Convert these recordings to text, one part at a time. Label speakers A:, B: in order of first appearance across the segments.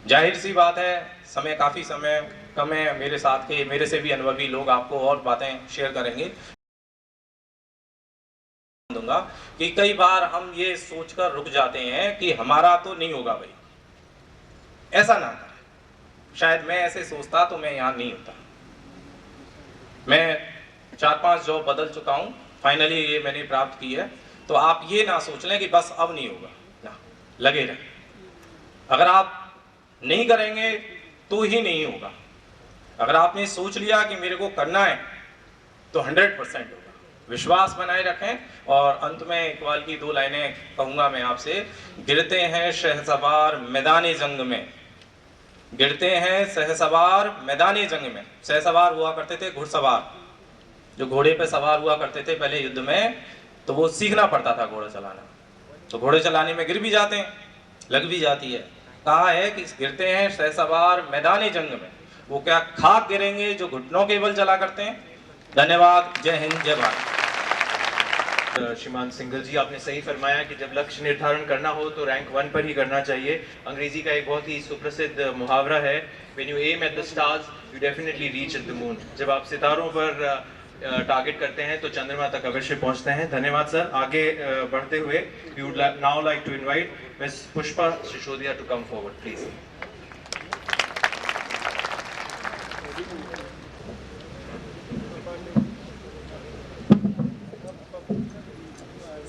A: जाहिर सी बात है, समय काफ़ी समय कम है, मेरे साथ के मेरे से भी अनुभवी लोग आपको और बातें शेयर करेंगे। दूंगा कि कई बार हम ये सोचकर रुक जाते हैं कि हमारा तो नहीं होगा भाई, ऐसा ना करें। शायद मैं ऐसे सोचता तो मैं यहाँ नहीं होता। मैं 4-5 जॉब बदल चुका हूँ, फाइनली ये मैंने प्राप्त की है। तो आप ये ना सोच लें कि बस अब नहीं होगा, ना, लगे रहें। अगर आप नहीं करेंगे तो ही नहीं होगा। अगर आपने सोच लिया कि मेरे को करना है तो 100% होगा। विश्वास बनाए रखें। और अंत में इकबाल की 2 लाइनें कहूँगा मैं आपसे। गिरते हैं शहसवार मैदानी जंग में, गिरते हैं शहसवार मैदानी जंग में। शहसवार हुआ करते थे घुड़सवार, जो घोड़े पे सवार हुआ करते थे पहले युद्ध में, तो वो सीखना पड़ता था घोड़ा चलाना। तो घोड़े चलाने में गिर भी जाते हैं, लग भी जाती है। कहा है कि गिरते हैं शहसवार मैदानी जंग में, वो क्या खाक गिरेंगे जो घुटनों के बल चला करते हैं। धन्यवाद। जय हिंद, जय भारत।
B: श्रीमान सिंघल जी, आपने सही फरमाया कि जब लक्ष्य निर्धारण करना हो तो रैंक 1 पर ही करना चाहिए। अंग्रेजी का एक बहुत ही सुप्रसिद्ध मुहावरा है, when you aim at the stars you definitely reach at the moon. जब आप सितारों पर टारगेट करते हैं तो चंद्रमा तक अवश्य पहुंचते हैं। धन्यवाद सर। आगे बढ़ते हुए we would now like to invite miss Pushpa Sisodia to come forward please.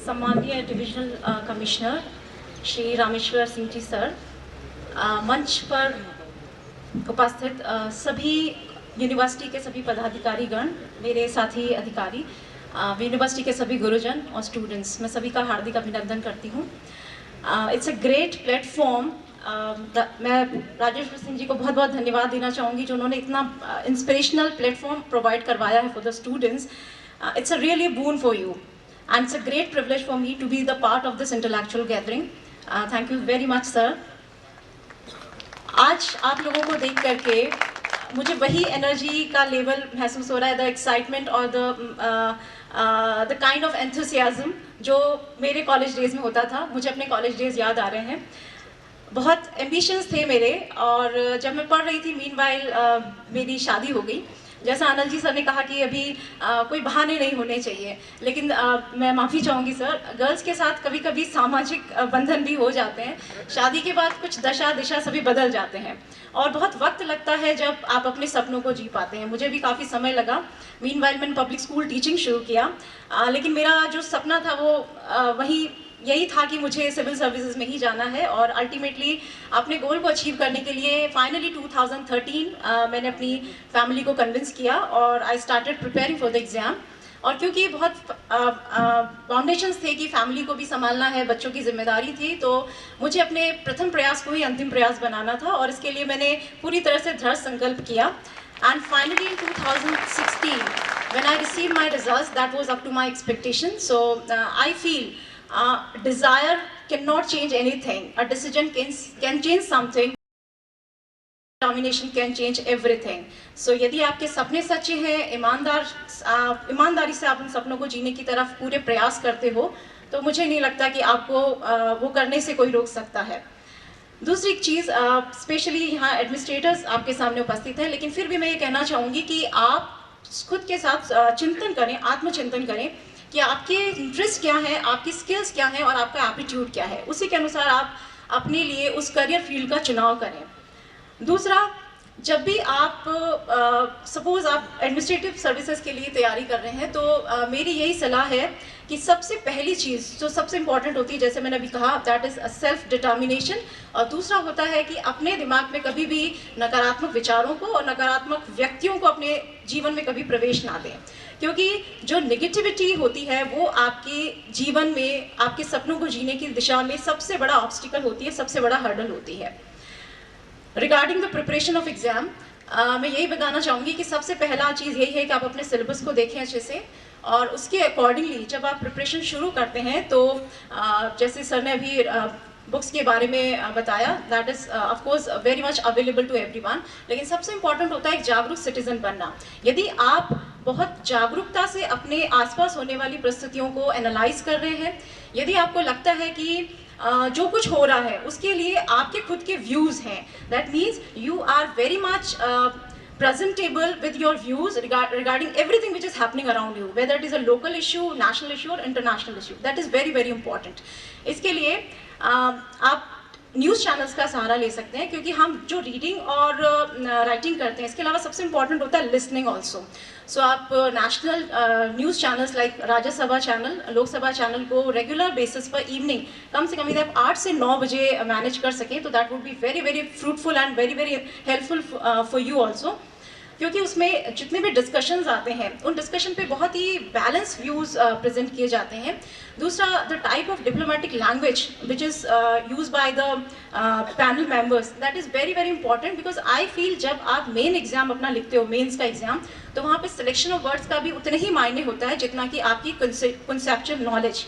C: सम्माननीय divisional commissioner Shri Rameshwar Singh ji sir, मंच पर उपस्थित सभी यूनिवर्सिटी के सभी पदाधिकारीगण, मेरे साथी अधिकारी, यूनिवर्सिटी के सभी गुरुजन और स्टूडेंट्स, मैं सभी का हार्दिक अभिनंदन करती हूँ। It's a great platform. मैं राजेश्वर सिंह जी को बहुत बहुत धन्यवाद देना चाहूँगी जो उन्होंने इतना इंस्पिरेशनल प्लेटफॉर्म प्रोवाइड करवाया है for the students. It's a really boon for you, and it's a great privilege for me to be the part of this intellectual gathering. Thank you very much, sir. आज आप लोगों को देख करके मुझे वही एनर्जी का लेवल महसूस हो रहा है, द एक्साइटमेंट और द काइंड ऑफ एंथुसियाज्म जो मेरे कॉलेज डेज में होता था। मुझे अपने कॉलेज डेज याद आ रहे हैं। बहुत एम्बिशंस थे मेरे, और जब मैं पढ़ रही थी मीनवाइल मेरी शादी हो गई। जैसा अनिल जी सर ने कहा कि अभी कोई बहाने नहीं होने चाहिए, लेकिन मैं माफ़ी चाहूँगी सर, गर्ल्स के साथ कभी कभी सामाजिक बंधन भी हो जाते हैं। शादी के बाद कुछ दशा दिशा सभी बदल जाते हैं और बहुत वक्त लगता है जब आप अपने सपनों को जी पाते हैं। मुझे भी काफ़ी समय लगा। मीनवाइल मैंने पब्लिक स्कूल टीचिंग शुरू किया, लेकिन मेरा जो सपना था वो वही यही था कि मुझे सिविल सर्विसेज में ही जाना है। और अल्टीमेटली अपने गोल को अचीव करने के लिए फाइनली 2013 मैंने अपनी फैमिली को कन्विंस किया और I started preparing for the exam. और क्योंकि बहुत फाउंडेशंस थे कि फैमिली को भी संभालना है, बच्चों की जिम्मेदारी थी, तो मुझे अपने प्रथम प्रयास को ही अंतिम प्रयास बनाना था और इसके लिए मैंने पूरी तरह से दृढ़ संकल्प किया। And finally in 2016 when I received my results, that was up to my expectation. So I feel desire cannot change anything. A decision can change something. Determination can change everything. So यदि आपके सपने सच्चे हैं, ईमानदारी से आप उन सपनों को जीने की तरफ पूरे प्रयास करते हो, तो मुझे नहीं लगता कि आपको वो करने से कोई रोक सकता है। दूसरी चीज़, स्पेशली यहाँ एडमिनिस्ट्रेटर्स आपके सामने उपस्थित हैं, लेकिन फिर भी मैं ये कहना चाहूँगी कि आप खुद के साथ चिंतन करें, आत्मचिंतन करें कि आपके इंटरेस्ट क्या है, आपकी स्किल्स क्या हैं और आपका एप्टीट्यूड क्या है। उसी के अनुसार आप अपने लिए उस करियर फील्ड का चुनाव करें। दूसरा, जब भी आप सपोज आप एडमिनिस्ट्रेटिव सर्विसेज के लिए तैयारी कर रहे हैं, तो मेरी यही सलाह है कि सबसे पहली चीज़ जो सबसे इम्पॉर्टेंट होती है, जैसे मैंने अभी कहा, दैट इज़ सेल्फ डिटर्मिनेशन। और दूसरा होता है कि अपने दिमाग में कभी भी नकारात्मक विचारों को और नकारात्मक व्यक्तियों को अपने जीवन में कभी प्रवेश ना दें, क्योंकि जो नेगेटिविटी होती है वो आपके जीवन में, आपके सपनों को जीने की दिशा में सबसे बड़ा ऑब्स्टिकल होती है, सबसे बड़ा हर्डल होती है। Regarding the preparation of exam, मैं यही बताना चाहूँगी कि सबसे पहला चीज़ यही है कि आप अपने सिलेबस को देखें अच्छे से, और उसके अकॉर्डिंगली जब आप प्रिपरेशन शुरू करते हैं तो जैसे सर ने अभी बुक्स के बारे में बताया, that is of course very much available to everyone, लेकिन सबसे इम्पॉर्टेंट होता है एक जागरूक सिटीजन बनना। यदि आप बहुत जागरूकता से अपने आसपास होने वाली परिस्थितियों को एनालाइज कर रहे हैं, यदि आपको लगता है कि जो कुछ हो रहा है उसके लिए आपके खुद के व्यूज़ हैं. That means you are very much presentable with your views regarding everything which is happening around you, whether it is a local issue, national issue or international issue. That is very very important. इसके लिए आप news channels का सहारा ले सकते हैं, क्योंकि हम जो रीडिंग और राइटिंग करते हैं इसके अलावा सबसे इम्पॉर्टेंट होता है लिसनिंग ऑल्सो. सो आप national news channels like Rajya Sabha channel, Lok Sabha channel को रेगुलर बेसिस पर इवनिंग कम से कम यदि आप 8 से 9 बजे मैनेज कर सकें तो that would be very very fruitful and very very helpful for you also, क्योंकि उसमें जितने भी डिस्कशंस आते हैं उन डिस्कशन पे बहुत ही बैलेंस व्यूज़ प्रेजेंट किए जाते हैं. दूसरा, the type of diplomatic language which is use by the panel members, that is very very important, because I feel जब आप मेन एग्जाम अपना लिखते हो, मेंस का एग्जाम, तो वहाँ पे सिलेक्शन ऑफ वर्ड्स का भी उतने ही मायने होता है जितना कि आपकी कंसेप्चुअल नॉलेज.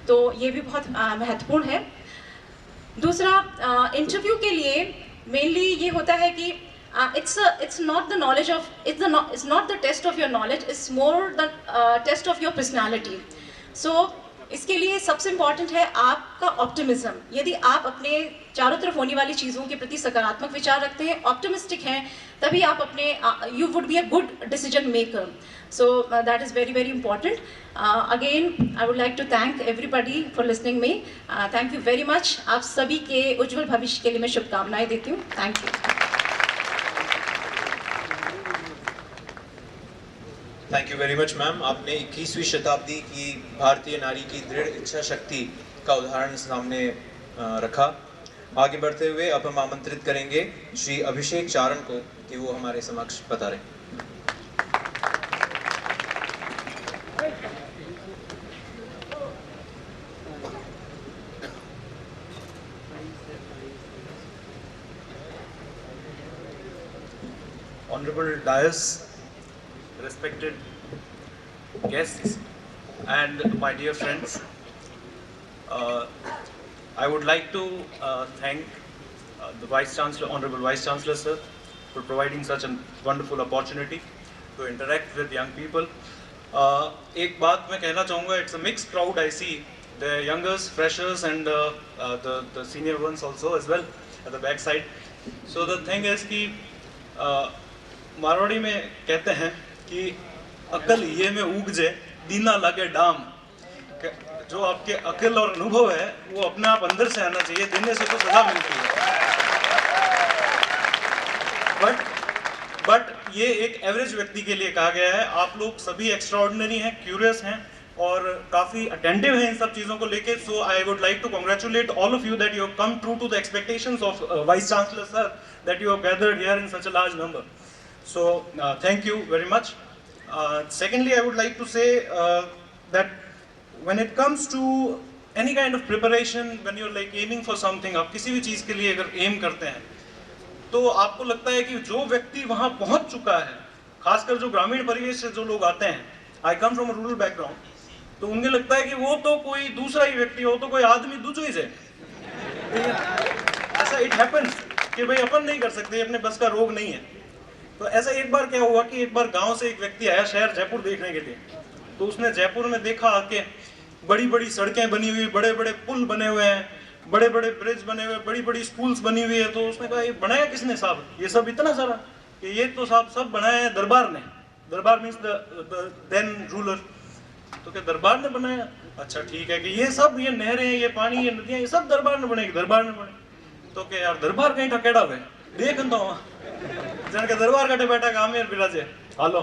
C: तो ये भी बहुत महत्वपूर्ण है. दूसरा, इंटरव्यू के लिए मेनली ये होता है कि it's not the knowledge of it's not the test of your knowledge, it's more the test of your personality. So इसके लिए सबसे इम्पॉर्टेंट है आपका ऑप्टिमिज्म. यदि आप अपने चारों तरफ होने वाली चीज़ों के प्रति सकारात्मक विचार रखते हैं, ऑप्टिमिस्टिक हैं, तभी आप अपने you would be a good decision maker. So that is very very important. Again I would like to thank everybody for listening me. Thank you very much. आप सभी के उज्जवल भविष्य के लिए मैं शुभकामनाएं देती हूँ. Thank you.
B: Thank you very much ma'am. आपने 21वीं शताब्दी की भारतीय नारी की दृढ़ इच्छा शक्ति का उदाहरण सामने रखा. आगे बढ़ते हुए अब हम आमंत्रित करेंगे श्री अभिषेक चारण को कि वो हमारे समक्ष बता रहे.
D: Honorable Dais, respected guests and my dear friends, I would like to thank the Vice Chancellor, Honorable Vice Chancellor sir, for providing such a wonderful opportunity to interact with young people. एक बात मैं कहना चाहूँगा, it's a mixed crowd I see, the youngers, freshers and the senior ones also as well at the back side. So the thing is कि मारवाड़ी में कहते हैं कि अकल ये में उग जे दीना लगे डाम. जो आपके अकल और अनुभव है वो अपने आप अंदर से आना चाहिए, देने से तो सदा मिलती है. बट ये एक एवरेज व्यक्ति के लिए कहा गया है. आप लोग सभी एक्स्ट्राऑर्डिनरी हैं, क्यूरियस हैं और काफ़ी अटेंटिव हैं इन सब चीज़ों को लेके. So I would like to congratulate all of you that you have come true to the expectations of vice chancellor sir, that you have gathered here in such a large number. So thank you very much. Secondly, I would like to say that when it comes to any kind of preparation, when you're like aiming for something, आप किसी भी चीज़ के लिए अगर aim करते हैं तो आपको लगता है कि जो व्यक्ति वहाँ पहुँच चुका है, खासकर जो ग्रामीण परिवेश से जो लोग आते हैं, I come from a rural background, तो उन्हें लगता है कि वो तो कोई दूसरा ही व्यक्ति हो, तो कोई आदमी दूसरा ही है. ऐसा it happens कि भाई अपन नहीं कर सकते, अपने बस का रोग नहीं है. तो ऐसा एक बार क्या हुआ कि एक बार गांव से एक व्यक्ति आया शहर जयपुर देखने के लिए. तो उसने जयपुर में देखा आके बड़ी बड़ी सड़कें बनी हुई, बड़े बड़े पुल बने हुए हैं, बड़े बड़े ब्रिज बने हुए, बड़ी बड़ी स्कूल्स बनी हुई है. तो उसने कहा ये बनाया किसने साहब, ये सब इतना सारा, कि ये तो साहब सब बनाया है दरबार ने. दरबार मीन्स द देन रूलर. तो क्या दरबार ने बनाया? अच्छा ठीक है, कि ये सब, ये नहरें, ये पानी, ये नदियाँ, ये सब दरबार ने बनाई, दरबार ने बनाई. तो क्या यार दरबार कहीं ठकेड़ा हुए देख वहाँ जन के दरबार कटे बैठा कामेर बिराजे हालो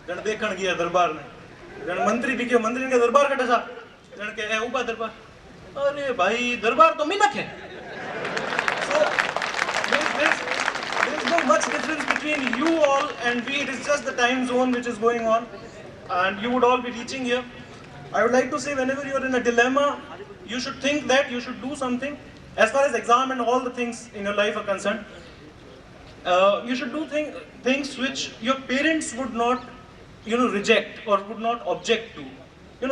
D: जन देखण गया दरबार ने. जन मंत्री भी क्यों, मंत्री के दरबार कटे सा, जन के है ऊपर दरबार. अरे भाई दरबार तो मिनक है. So there is no much difference between you all and we. It is just the time zone which is going on, and you would all be reaching here. I would like to say, whenever you are in a dilemma, you should think that you should do something. As far as exam and all the things in your life are concerned, you should do things which your parents would not, reject or would not object to.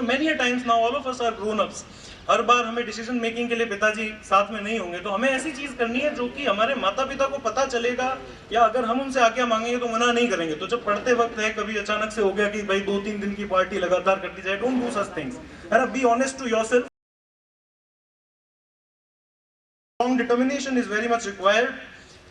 D: Many a times now all of us are grown ups. हर बार हमें decision making के लिए पिताजी साथ में नहीं होंगे, तो हमें ऐसी चीज करनी है जो कि हमारे माता पिता को पता चलेगा, या अगर हम उनसे आज्ञा मांगेंगे तो मना नहीं करेंगे. तो जब पढ़ते वक्त है कभी अचानक से हो गया कि भाई 2-3 दिन की पार्टी लगातार करती जाए, don't do such things. Be honest to yourself. strong determination is very much required.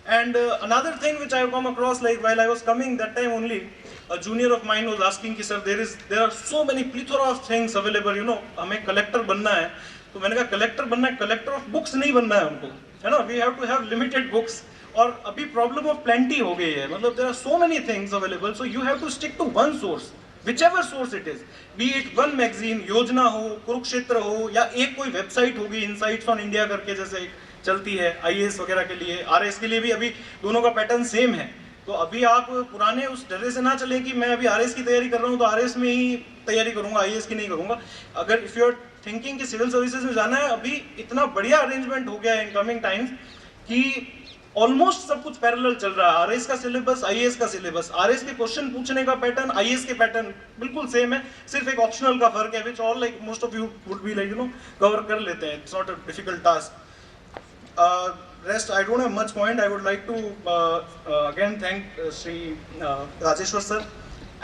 D: And another thing which I have come across, like while I was coming that time only, a junior of mine was asking कि sir there are so many plethora of things available, you know, हमें collector बनना है. तो मैंने कहा collector बनना है, collector of books नहीं बनना है हमको, है ना? We have to have limited books. और अभी problem of plenty हो गई है, मतलब there are so many things available, so you have to stick to one source, whichever source it is, be it one magazine, योजना हो, कुरुक्षेत्र हो, या एक कोई website होगी Insights on India करके जैसे चलती है IAS वगैरह के लिए, RS के लिए भी अभी दोनों का पैटर्न सेम है. तो अभी आप पुराने उस डरे से ना चलें कि मैं अभी RS की तैयारी कर रहा हूँ तो RS में ही तैयारी करूँगा, IAS की नहीं करूँगा. अगर इफ़ यू आर थिंकिंग कि सिविल सर्विसेज में जाना है, अभी इतना बढ़िया अरेंजमेंट हो गया है इन कमिंग टाइम्स कि ऑलमोस्ट सब कुछ पैरेलल चल रहा है. RS का सिलेबस, IAS का सिलेबस, RS के क्वेश्चन पूछने का पैटर्न, IAS के पैटर्न बिल्कुल सेम है, सिर्फ एक ऑप्शनल का फर्क है, which all like most of you would be like, you know, cover कर लेते हैं. It's not a difficult task. Rest, I don't have much point. I would like to again thank Sri Rajeshwar sir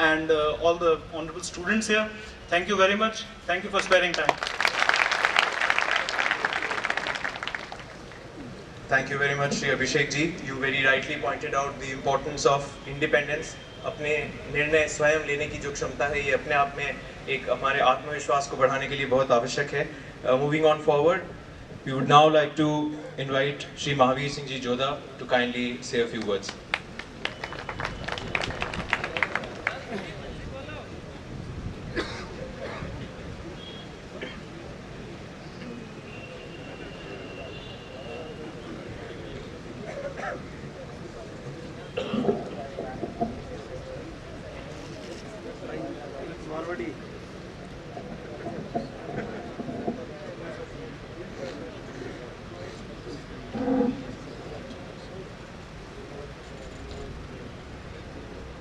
D: and all the honorable students here. Thank you very much. Thank you for sparing time.
B: Thank you very much, Shri Abhishek ji. You very rightly pointed out the importance of independence. अपने निर्णय स्वयं लेने की जो क्षमता है, ये अपने आप में एक हमारे आत्मविश्वास को बढ़ाने के लिए बहुत आवश्यक है. Moving on forward, we would now like to invite Shri Mahavir Singh Ji Jodha to kindly say a few words.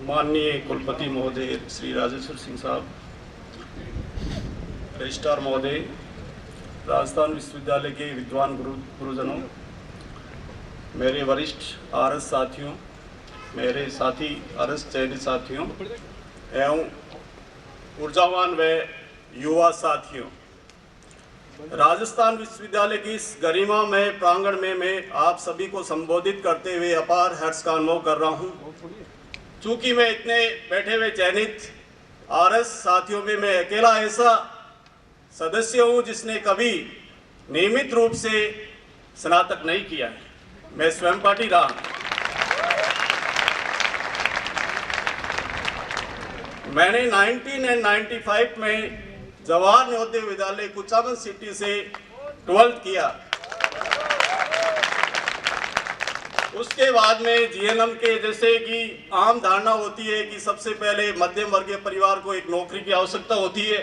E: माननीय कुलपति महोदय श्री राजेश्वर सिंह साहब, रजिस्ट्रार महोदय, राजस्थान विश्वविद्यालय के विद्वान गुरुजनों, मेरे वरिष्ठ RS साथियों, मेरे साथी RS चयनित साथियों एवं ऊर्जावान व युवा साथियों, राजस्थान विश्वविद्यालय की इस गरिमामय प्रांगण में मैं आप सभी को संबोधित करते हुए अपार हर्ष का अनुभव कर रहा हूँ. चूँकि मैं इतने बैठे हुए चयनित RS साथियों में मैं अकेला ऐसा सदस्य हूँ जिसने कभी नियमित रूप से स्नातक नहीं किया है. मैं स्वयं पाठी रहा. मैंने 1995 में जवाहर नवोदय विद्यालय कुचामन सिटी से 12th किया. उसके बाद में GNM के जैसे कि आम धारणा होती है कि सबसे पहले मध्यम वर्गीय परिवार को एक नौकरी की आवश्यकता होती है,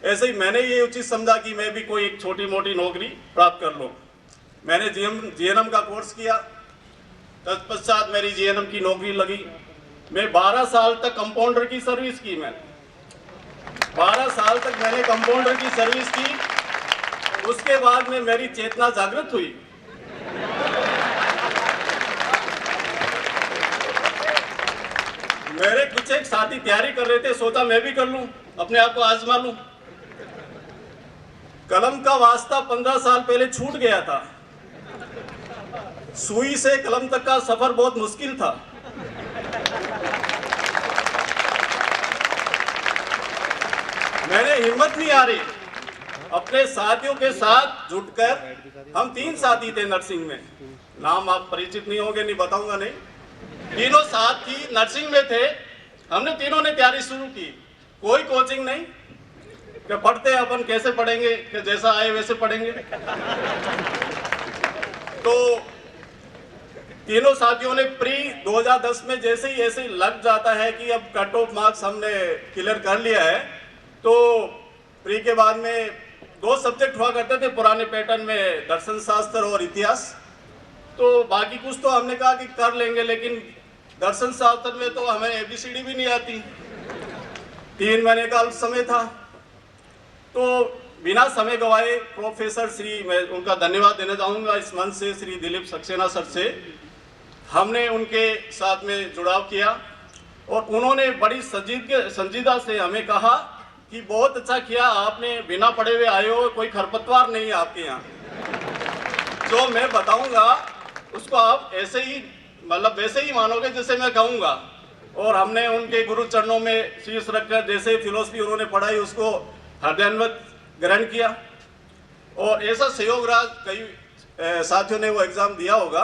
E: ऐसे ही मैंने ये उचित समझा कि मैं भी कोई एक छोटी मोटी नौकरी प्राप्त कर लूँ. मैंने GNM का कोर्स किया. तत्पश्चात मेरी GNM की नौकरी लगी. मैं 12 साल तक कंपाउंडर की सर्विस की. मैंने 12 साल तक मैंने कंपाउंडर की सर्विस की. उसके बाद में मेरी चेतना जागृत हुई. मेरे कुछ एक साथी तैयारी कर रहे थे, सोचा मैं भी कर लूं, अपने आप को आजमा लूं. कलम का वास्ता 15 साल पहले छूट गया था. सुई से कलम तक का सफर बहुत मुश्किल था. मैंने हिम्मत नहीं आ रही. अपने साथियों के साथ जुटकर, हम 3 साथी थे नर्सिंग में, नाम आप परिचित नहीं होंगे, नहीं बताऊंगा नहीं. तीनों साथी नर्सिंग में थे. हमने तीनों ने तैयारी शुरू की. कोई कोचिंग नहीं कि पढ़ते हैं अपन, कैसे पढ़ेंगे कि जैसा आए वैसे पढ़ेंगे. तो तीनों साथियों ने प्री 2010 में जैसे ही ऐसे लग जाता है कि अब कट ऑफ मार्क्स हमने क्लियर कर लिया है, तो प्री के बाद में 2 सब्जेक्ट हुआ करते थे पुराने पैटर्न में, दर्शन शास्त्र और इतिहास. तो बाकी कुछ तो हमने कहा कि कर लेंगे, लेकिन दर्शन शास्त्र में तो हमें ABCD भी नहीं आती. 3 महीने का समय था. तो बिना समय गवाए प्रोफेसर श्री, मैं उनका धन्यवाद देना चाहूँगा इस मंच से, श्री दिलीप सक्सेना सर से, हमने उनके साथ में जुड़ाव किया और उन्होंने बड़ी संजीदा से हमें कहा कि बहुत अच्छा किया आपने, बिना पढ़े हुए आए हो, कोई खरपतवार नहीं है आपके यहाँ. जो मैं बताऊंगा उसको आप ऐसे ही मतलब वैसे ही मानोगे जैसे मैं कहूंगा। और हमने उनके गुरु चरणों में शीश रखकर जैसे फिलोसफी उन्होंने पढ़ाई उसको हृदयान्वत ग्रहण किया। और ऐसा सहयोग रहा, कई साथियों ने वो एग्ज़ाम दिया होगा।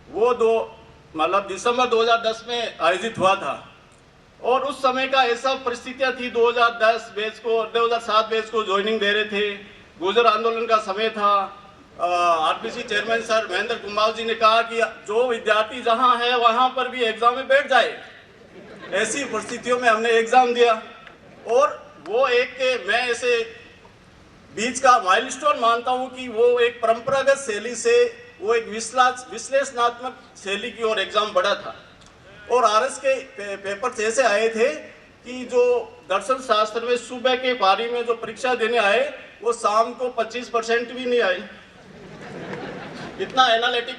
E: वो मतलब दिसंबर 2010 में आयोजित हुआ था। और उस समय का ऐसा परिस्थितियाँ थी, 2010 बैच को 2007 बैच को ज्वाइनिंग दे रहे थे, गुजर आंदोलन का समय था। RPC chairman sir Mahendra Kumar ji ने कहा कि जो विद्यार्थी जहां है वहां पर भी एग्जाम में बैठ जाए। ऐसी परिस्थितियों में हमने एग्जाम दिया और वो मैं ऐसे बीच का माइलस्टोन मानता हूं कि वो एक परंपरागत शैली से वो एक विश्लेषणात्मक शैली की ओर एग्जाम बढ़ा था। और आरएस के पेपर्स ऐसे आए थे कि जो दर्शन शास्त्र में सुबह के पारी में जो परीक्षा देने आए वो शाम को 25% भी नहीं आए। इतना एनालिटिक